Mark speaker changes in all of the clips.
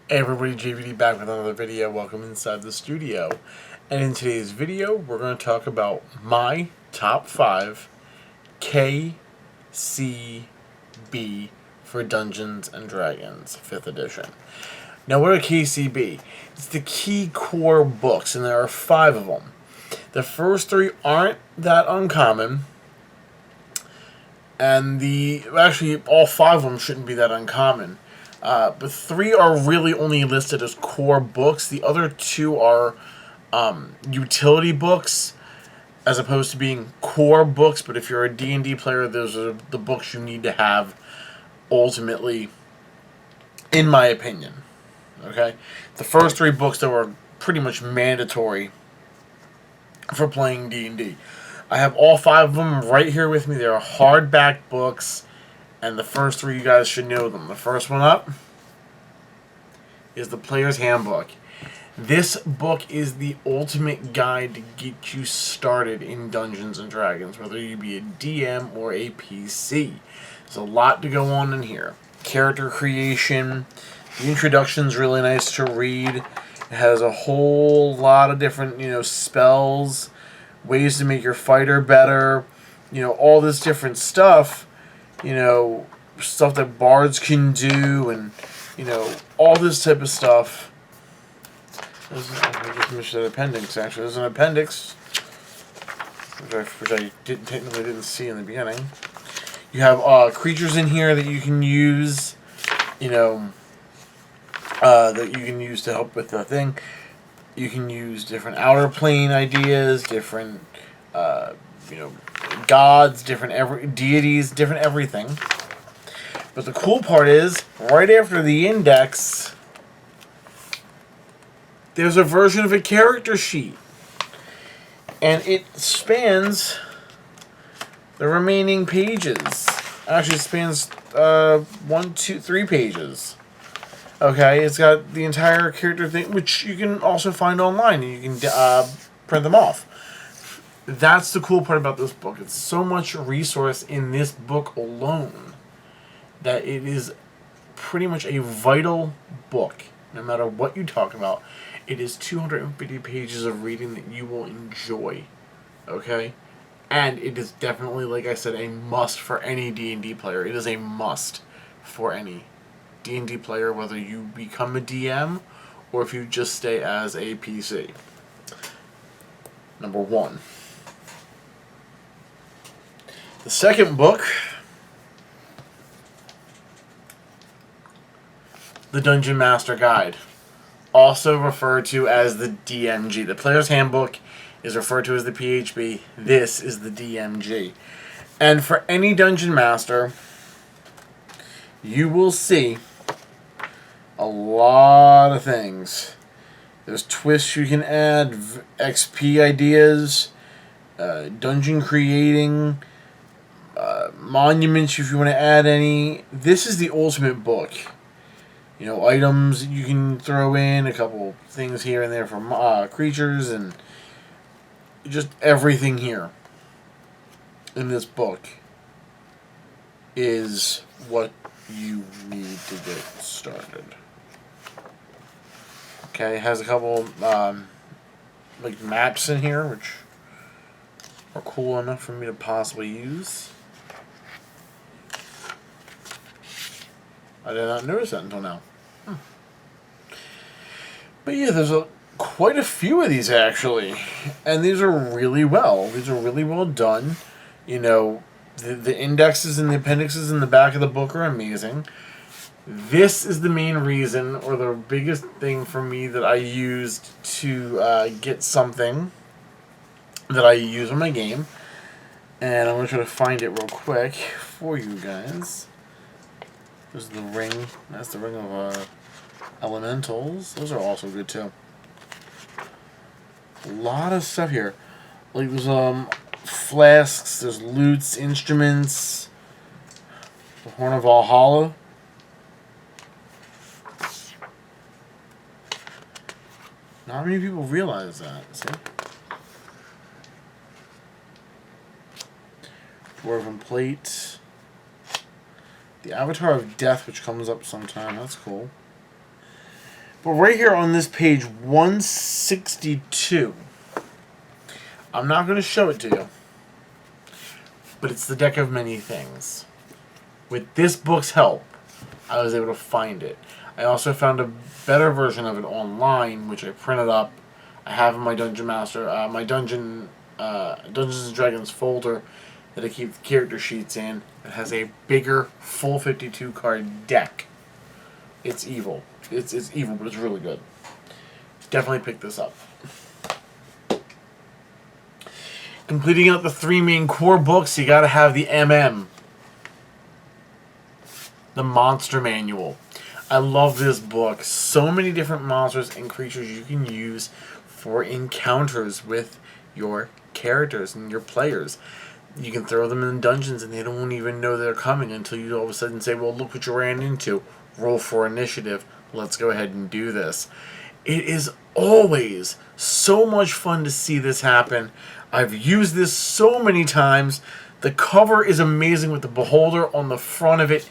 Speaker 1: Hey everybody, JVD back with another video. Welcome inside the studio. And in today's video, we're going to talk about my top 5 KCB for Dungeons and Dragons 5th edition. Now, what are KCB? It's the key core books, and there are 5 of them. The first 3 aren't that uncommon, and actually all 5 of them shouldn't be that uncommon. But 3 are really only listed as core books. The other 2 are utility books, as opposed to being core books. But if you're a D&D player, those are the books you need to have, ultimately, in my opinion. Okay? The first 3 books, though, are pretty much mandatory for playing D&D. I have all 5 of them right here with me. They're hardback books. And the first 3, you guys should know them. The first one up is the Player's Handbook. This book is the ultimate guide to get you started in Dungeons and Dragons, whether you be a DM or a PC. There's a lot to go on in here. Character creation. The introduction's really nice to read. It has a whole lot of different, spells, ways to make your fighter better, all this different stuff. Stuff that bards can do, and, all this type of stuff. I just missed that appendix, actually. There's an appendix, which I technically didn't see in the beginning. You have creatures in here that you can use, that you can use to help with the thing. You can use different outer plane ideas, different, gods, different deities, different everything. But the cool part is, right after the index, there's a version of a character sheet. And it spans the remaining pages. Actually, it spans 1, 2, 3 pages. Okay, it's got the entire character thing, which you can also find online, and you can print them off. That's the cool part about this book. It's so much resource in this book alone that it is pretty much a vital book. No matter what you talk about, it is 250 pages of reading that you will enjoy. Okay? And it is definitely, like I said, a must for any D&D player. It is a must for any D&D player, whether you become a DM or if you just stay as a PC. Number 1. The second book, the Dungeon Master Guide, also referred to as the DMG. The Player's Handbook is referred to as the PHB. This is the DMG. And for any Dungeon Master, you will see a lot of things. There's twists you can add, XP ideas, dungeon creating, monuments if you want to add any. This is the ultimate book. Items you can throw in, a couple things here and there for creatures, and just everything here in this book is what you need to get started. Okay, it has a couple maps in here, which are cool enough for me to possibly use. I did not notice that until now. But yeah, there's quite a few of these, actually. And these are really well. These are really well done. The indexes and the appendixes in the back of the book are amazing. This is the main reason, or the biggest thing for me, that I used to get something that I use in my game. And I'm going to try to find it real quick for you guys. There's the ring. That's the ring of elementals. Those are also good too. A lot of stuff here. Like there's flasks, there's lutes, instruments, the Horn of Valhalla. Not many people realize that. See? Dwarven plate. The Avatar of Death, which comes up sometime. That's cool. But right here on this page 162, I'm not going to show it to you, but it's the deck of many things. With this book's help, I was able to find it. I also found a better version of it online, which I printed up. I have in my Dungeon Master, Dungeons and Dragons folder that I keep the character sheets in. It has a bigger, full 52 card deck. It's evil. It's evil, but it's really good. Definitely pick this up. Completing out the 3 main core books, you gotta have the MM. The Monster Manual. I love this book. So many different monsters and creatures you can use for encounters with your characters and your players. You can throw them in dungeons and they don't even know they're coming until you all of a sudden say, well, look what you ran into. Roll for initiative. Let's go ahead and do this. It is always so much fun to see this happen. I've used this so many times. The cover is amazing with the beholder on the front of it.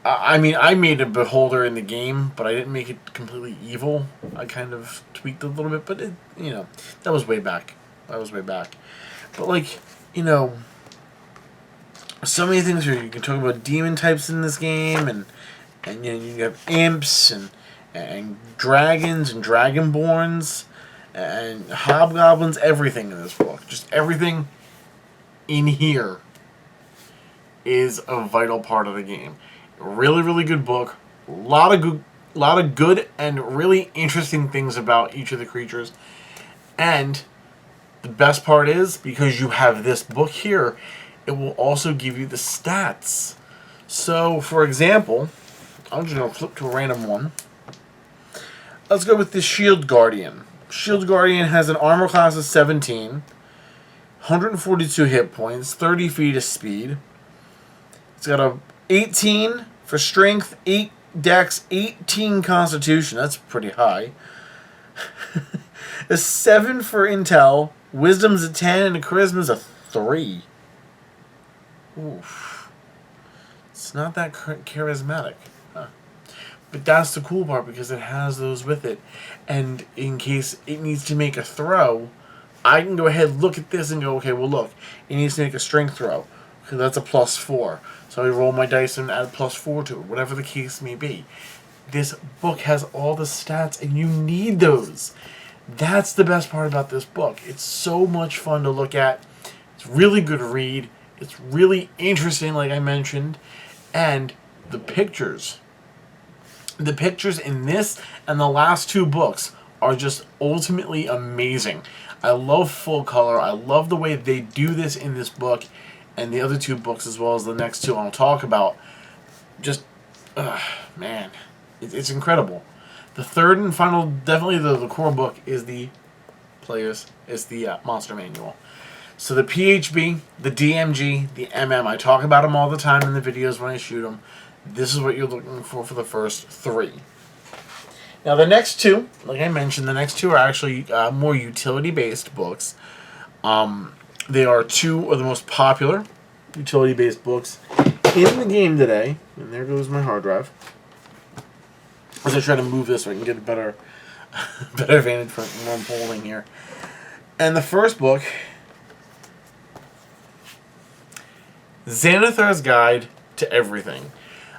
Speaker 1: I mean, I made a beholder in the game, but I didn't make it completely evil. I kind of tweaked it a little bit, but it, you know, that was way back. But like, you know, so many things here. You can talk about demon types in this game, and you know, you have imps and dragons and dragonborns and hobgoblins. Everything in this book, just everything in here, is a vital part of the game. Really, really good book. A lot of good and really interesting things about each of the creatures. And the best part is, because you have this book here, it will also give you the stats. So, for example, I'm just going to flip to a random one. Let's go with the Shield Guardian. Shield Guardian has an armor class of 17, 142 hit points, 30 feet of speed. It's got a 18 for strength, 8 dex, 18 constitution. That's pretty high. A 7 for intel, wisdom's a 10, and a charisma's a 3. Oof. It's not that charismatic. Huh. But that's the cool part, because it has those with it. And in case it needs to make a throw, I can go ahead, look at this, and go, okay, well look, it needs to make a strength throw. Okay, that's a +4. So I roll my dice and add +4 to it, whatever the case may be. This book has all the stats, and you need those. That's the best part about this book. It's so much fun to look at. It's really good to read. It's really interesting, like I mentioned. And the pictures. The pictures in this and the last 2 books are just ultimately amazing. I love full color. I love the way they do this in this book and the other 2 books, as well as the next 2 I'll talk about. Just, man, it's incredible. The third and final, definitely the core book, is the Monster Manual. So the PHB, the DMG, the MM, I talk about them all the time in the videos when I shoot them. This is what you're looking for the first 3. Now the next 2, like I mentioned, the next 2 are actually more utility-based books. They are 2 of the most popular utility-based books in the game today. And there goes my hard drive. As I try to move this so I can get a better vantage from where I'm holding here. And the first book, Xanathar's Guide to Everything.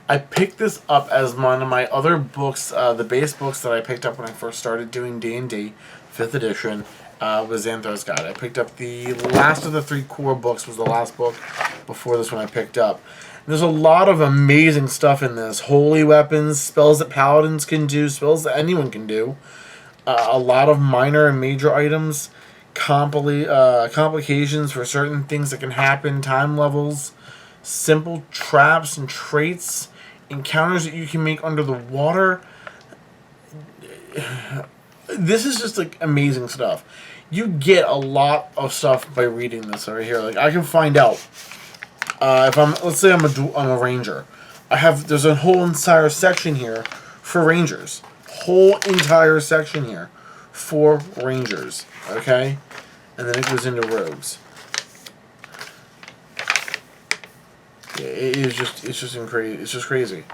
Speaker 1: I picked this up as one of my other books, the base books that I picked up when I first started doing D&D, 5th edition. Was Xanathar's Guide. I picked up the last of the 3 core books, was the last book before this one I picked up. And there's a lot of amazing stuff in this. Holy weapons, spells that paladins can do, spells that anyone can do. A lot of minor and major items, complications for certain things that can happen, time levels, simple traps and traits, encounters that you can make under the water. This is just like amazing stuff. You get a lot of stuff by reading this right here. Like I can find out if let's say I'm a ranger. There's a whole entire section here for rangers. Whole entire section here for rangers. Okay, and then it goes into rogues. Yeah, it's just crazy. It's just crazy.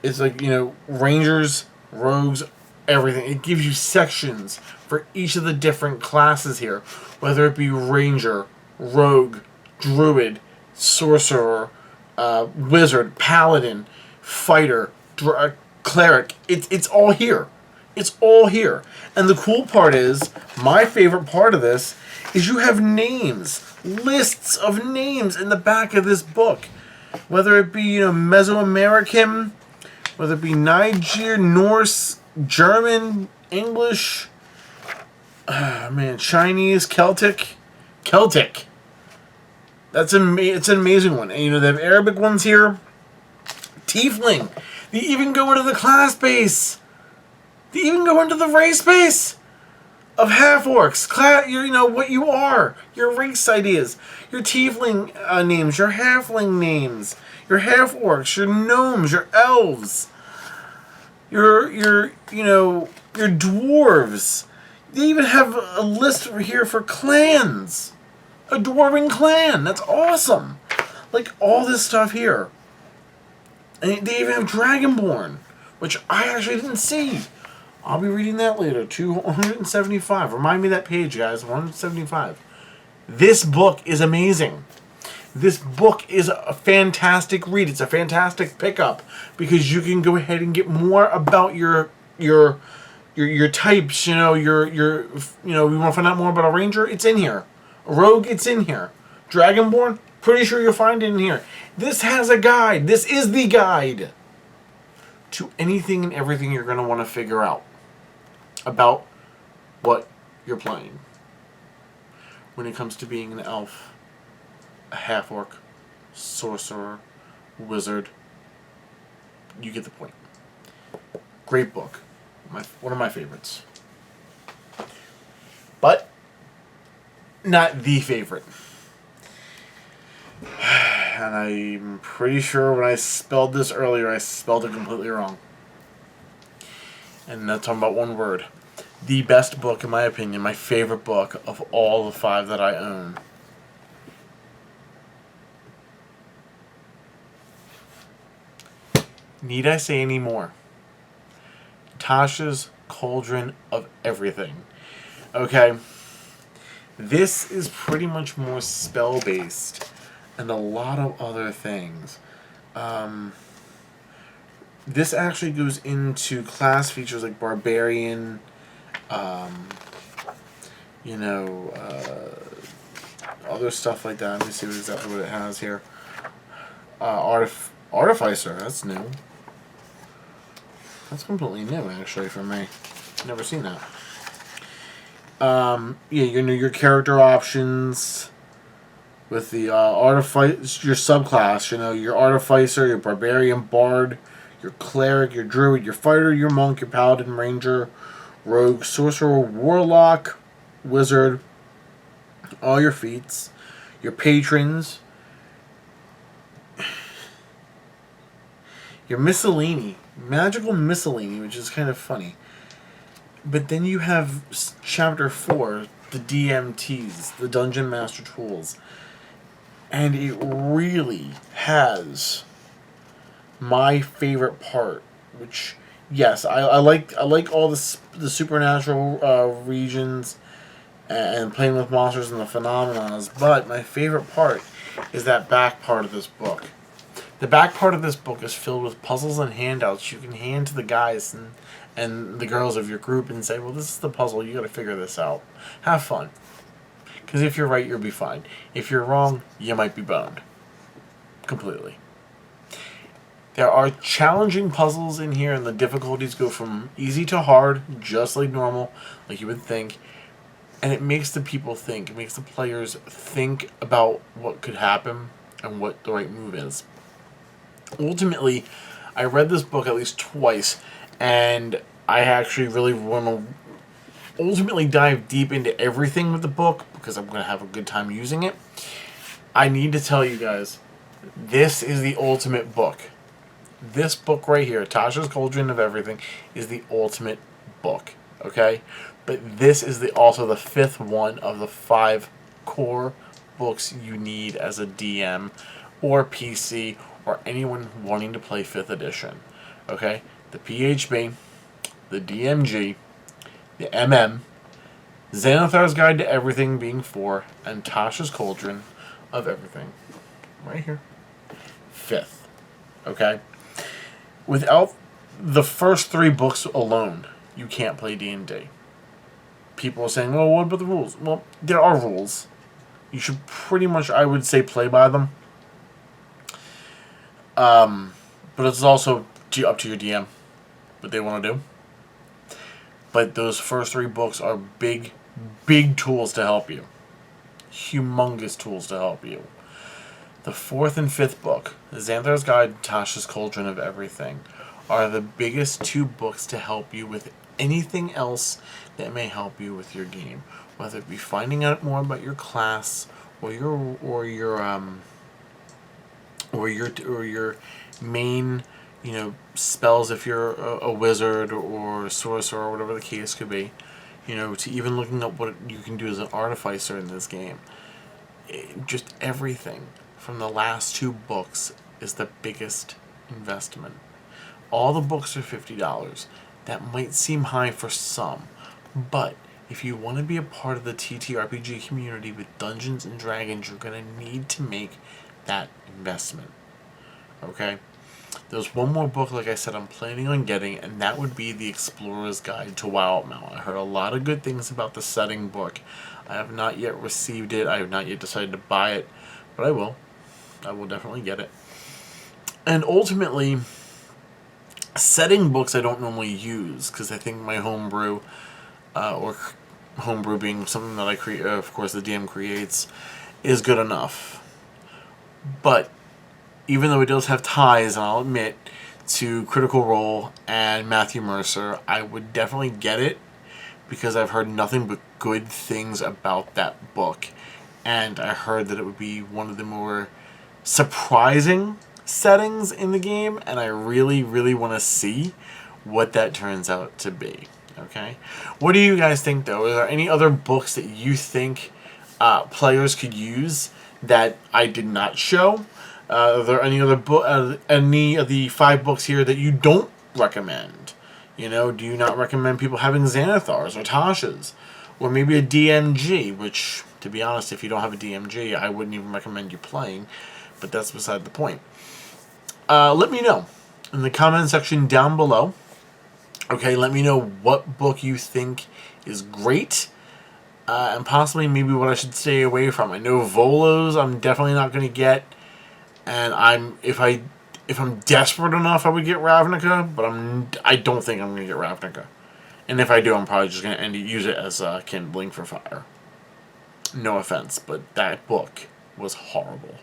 Speaker 1: It's like, you know, rangers rogues, everything. It gives you sections for each of the different classes here, whether it be ranger, rogue, druid, sorcerer, wizard, paladin, fighter, cleric. It's all here. It's all here. And the cool part is, my favorite part of this is you have names, lists of names in the back of this book. Whether it be, Mesoamerican, whether it be Niger, Norse, German, English, Chinese, Celtic. It's an amazing one. And, they have Arabic ones here. Tiefling. They even go into the class base. They even go into the race base of half-orcs. What you are. Your race ideas. Your tiefling names. Your halfling names. Your half-orcs. Your gnomes. Your elves. Your dwarves. They even have a list here for clans. A dwarven clan. That's awesome. Like, all this stuff here. And they even have Dragonborn, which I actually didn't see. I'll be reading that later. 175. Remind me of that page, guys. 175. This book is amazing. This book is a fantastic read. It's a fantastic pickup because you can go ahead and get more about your types. We want to find out more about a ranger. It's in here. A rogue. It's in here. Dragonborn. Pretty sure you'll find it in here. This has a guide. This is the guide to anything and everything you're going to want to figure out about what you're playing when it comes to being an elf, a half-orc, sorcerer, wizard. You get the point. Great book. One of my favorites. But not the favorite. And I'm pretty sure when I spelled this earlier, I spelled it completely wrong. And that's talking about one word. The best book, in my opinion, my favorite book of all the 5 that I own. Need I say any more? Tasha's Cauldron of Everything. Okay. This is pretty much more spell-based and a lot of other things. This actually goes into class features like Barbarian, other stuff like that. Let me see exactly what it has here. Artificer, that's new. That's completely new, actually, for me. Never seen that. Your character options with the artificer, your subclass. Your artificer, your barbarian, bard, your cleric, your druid, your fighter, your monk, your paladin, ranger, rogue, sorcerer, warlock, wizard. All your feats, your patrons, your miscellany, magical miscellany, which is kind of funny. But then you have Chapter 4, the DMTs, the Dungeon Master Tools. And it really has my favorite part, which, yes, I like all the supernatural regions and playing with monsters and the phenomenons, but my favorite part is that back part of this book. The back part of this book is filled with puzzles and handouts you can hand to the guys and the girls of your group and say, well, this is the puzzle, you got to figure this out. Have fun. Because if you're right, you'll be fine. If you're wrong, you might be boned. Completely. There are challenging puzzles in here, and the difficulties go from easy to hard, just like normal, like you would think. And it makes the people think. It makes the players think about what could happen and what the right move is. Ultimately, I read this book at least twice, and I actually really want to ultimately dive deep into everything with the book because I'm going to have a good time using it. I need to tell you guys, this is the ultimate book. This book right here, Tasha's Cauldron of Everything, is the ultimate book, okay? But this is also the 5th one of the 5 core books you need as a DM or PC or anyone wanting to play 5th edition, okay? The PHB, the DMG, the MM, Xanathar's Guide to Everything being 4, and Tasha's Cauldron of Everything. Right here. 5th. Okay? Without the first 3 books alone, you can't play D&D. People are saying, well, what about the rules? Well, there are rules. You should pretty much, I would say, play by them. But it's also up to your DM what they want to do. But those first 3 books are big, big tools to help you. Humongous tools to help you. The 4th and 5th book, Xanathar's Guide, Tasha's Cauldron of Everything, are the biggest 2 books to help you with anything else that may help you with your game. Whether it be finding out more about your class or your main, spells if you're a wizard or a sorcerer or whatever the case could be, to even looking up what you can do as an artificer in this game. Just everything from the last 2 books is the biggest investment. All the books are $50. That might seem high for some, but if you want to be a part of the TTRPG community with Dungeons and Dragons, you're going to need to make that investment. Okay? There's one more book, like I said, I'm planning on getting, and that would be The Explorer's Guide to Wildmount. I heard a lot of good things about the setting book. I have not yet received it. I have not yet decided to buy it, but I will. I will definitely get it. And ultimately, setting books I don't normally use, because I think my homebrew, or homebrew being something that I create, of course the DM creates, is good enough. But even though it does have ties, and I'll admit, to Critical Role and Matthew Mercer, I would definitely get it because I've heard nothing but good things about that book. And I heard that it would be one of the more surprising settings in the game, and I really, really want to see what that turns out to be. Okay? What do you guys think, though? Are there any other books that you think players could use that I did not show? Are there any other any of the 5 books here that you don't recommend? Do you not recommend people having Xanathars or Tashas? Or maybe a DMG, which, to be honest, if you don't have a DMG, I wouldn't even recommend you playing. But that's beside the point. Let me know in the comment section down below. Okay, let me know what book you think is great. And possibly maybe what I should stay away from. I know Volos I'm definitely not going to get. And if I'm desperate enough, I would get Ravnica, but I don't think I'm going to get Ravnica. And if I do, I'm probably just going to use it as kindling for fire. No offense, but that book was horrible.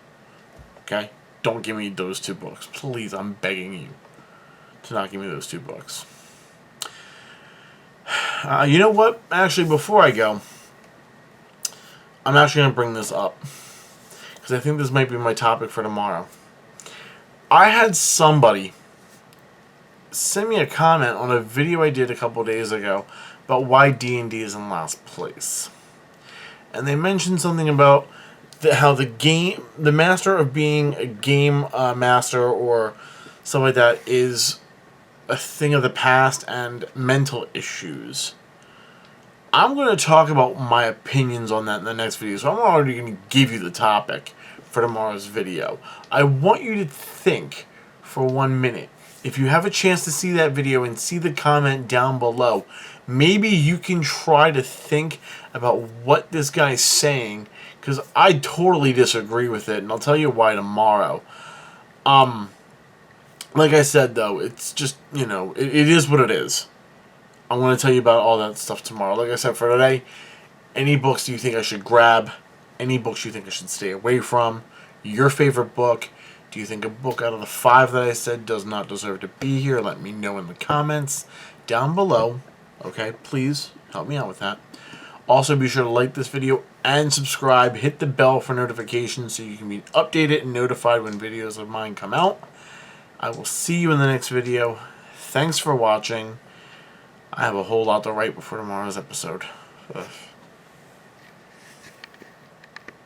Speaker 1: Okay? Don't give me those 2 books. Please, I'm begging you to not give me those 2 books. You know what? Actually, before I go, I'm actually going to bring this up, because I think this might be my topic for tomorrow. I had somebody send me a comment on a video I did a couple days ago about why D&D is in last place. And they mentioned something about how the master of being a game master or something like that is a thing of the past and mental issues. I'm going to talk about my opinions on that in the next video, so I'm already going to give you the topic for tomorrow's video. I want you to think for 1 minute. If you have a chance to see that video and see the comment down below, maybe you can try to think about what this guy's saying, because I totally disagree with it, and I'll tell you why tomorrow. Like I said, though, it's just, it is what it is. I'm going to tell you about all that stuff tomorrow. Like I said, for today, any books do you think I should grab? Any books you think I should stay away from? Your favorite book? Do you think a book out of the 5 that I said does not deserve to be here? Let me know in the comments down below. Okay, please help me out with that. Also, be sure to like this video and subscribe. Hit the bell for notifications so you can be updated and notified when videos of mine come out. I will see you in the next video. Thanks for watching. I have a whole lot to write before tomorrow's episode. Ugh.